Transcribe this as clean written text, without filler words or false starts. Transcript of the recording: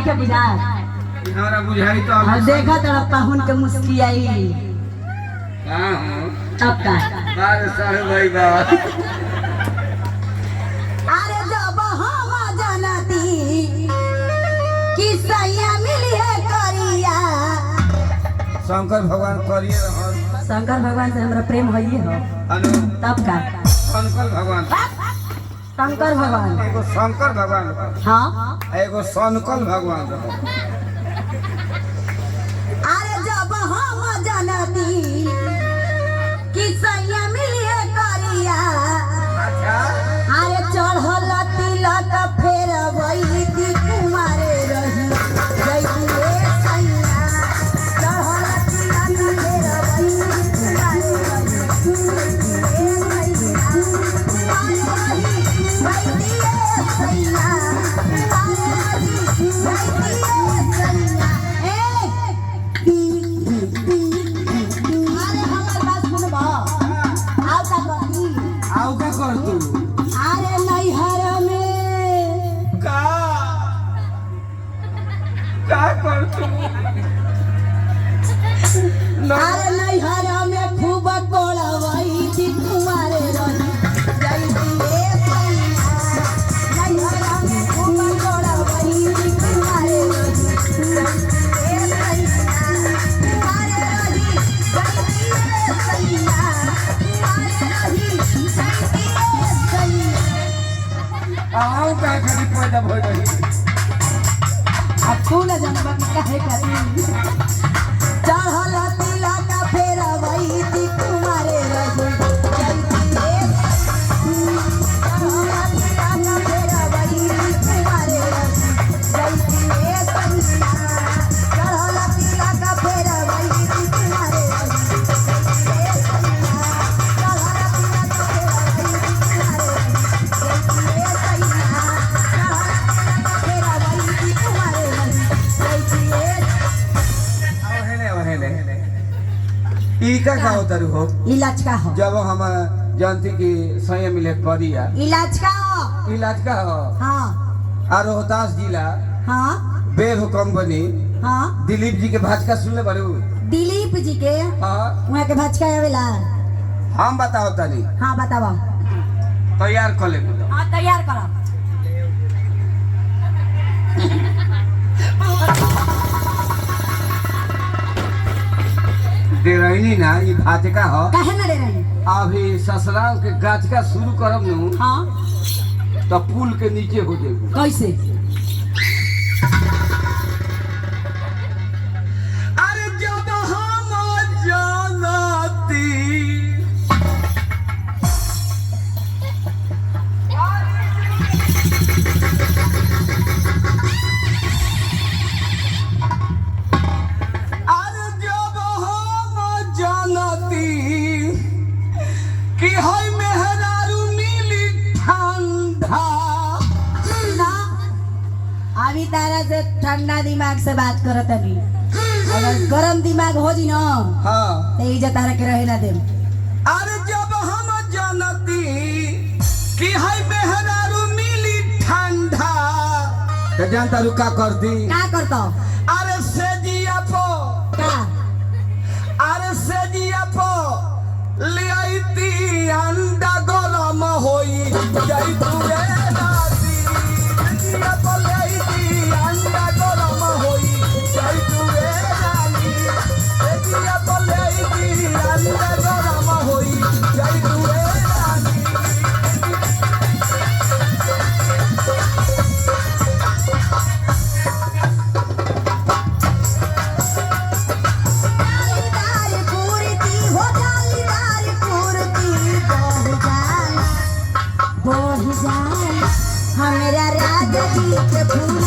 के बुझा हमारा बुझाई तो और देखा तो पाहुन के मुस्की आई हां हो तब का बार सारे भाई बा अरे जब हम जानती कि सैया मिली है करिया शंकर भगवान करिए रहन शंकर भगवान से हमरा प्रेम होइए हो अनु तब का शंकर भगवान शंकर भगवान एगो शंकर भगवान हाँ एगो शंकर भगवान अरे जब हम जानती कि सैया मिली है करिया अच्छा अरे चढ़ल तिलक फेर वही दी कुमारे रही जैती रे सैया चढ़ल तिलक फेर वही दी कुमारे रही जैती रे सैया अरे हमर बात सुनबा आओ का कही आओ का कर तू अरे नैहर में का कर तू अरे नैहर में खूब कोड़वई थी कुमारे रही जैती रे सैया नैहर में खूब कोड़वई थी कुमारे रही जैती रे सैया कुमारे रही जैती रे सैया कुमारे रही जैती रे सैया आओ का करी पैदा भई रही अब तू न जानबा कि काहे करी चढ़ल तिलक फेर वही थी कुमारे रही जैती रे चढ़ल तिलक फेर वही थी कुमारे रही जैती रे सैया चढ़ल तिलक फेर वही थी कुमारे रही जैती रे सैया चढ़ल तिलक फेर वही थी कुमारे रही जैती रे सैया चढ़ल तिलक फेर वही थी कुमारे रही जैती रे हेले ई का होता हो इलाज का हो जब हम जानती कि सही मिले करिया इलाज का हो इलाज का हो हाँ और रोहतास जिला हाँ बेब कंपनी हाँ दिलीप जी के भाजका सुनले बारू दिलीप जी के हाँ वहाँ के भचका आवेला हम बताओ तनी हाँ बतावा तैयार कर ले हाँ तैयार करो डेराइनी ना ये भाजका हो काहे न रे रही अभी ससुराल के गाजका शुरू करब नु हाँ तो पुल के नीचे हो जाएगी कैसे अरे जब हम जानती अरे जब हम जानती कि हई मेहरारू मिली ठंडा ना अभी तारा से ठंडा दिमाग से बात करत अभी अगर गरम दिमाग हो जी ना हाँ तो इज्जत तारा के रहे ना दे अरे जब हम जानती कि हई मेहरारू मिली ठंडा तो जानता रू का करती का करतो अरे सेजिया पो का अरे सेजिया पो ले आईती अंडा गरम होई जाई तुरे राती सेजिया पो ले आईती अंडा गरम होई जाई तुरे राती सेजिया पो ले आईती अंडा गरम होई जाई तुरे राती जालीदार पूर्ति हो जालीदार पूर्ति बढ़ जाए हमरा राजा जी के फूल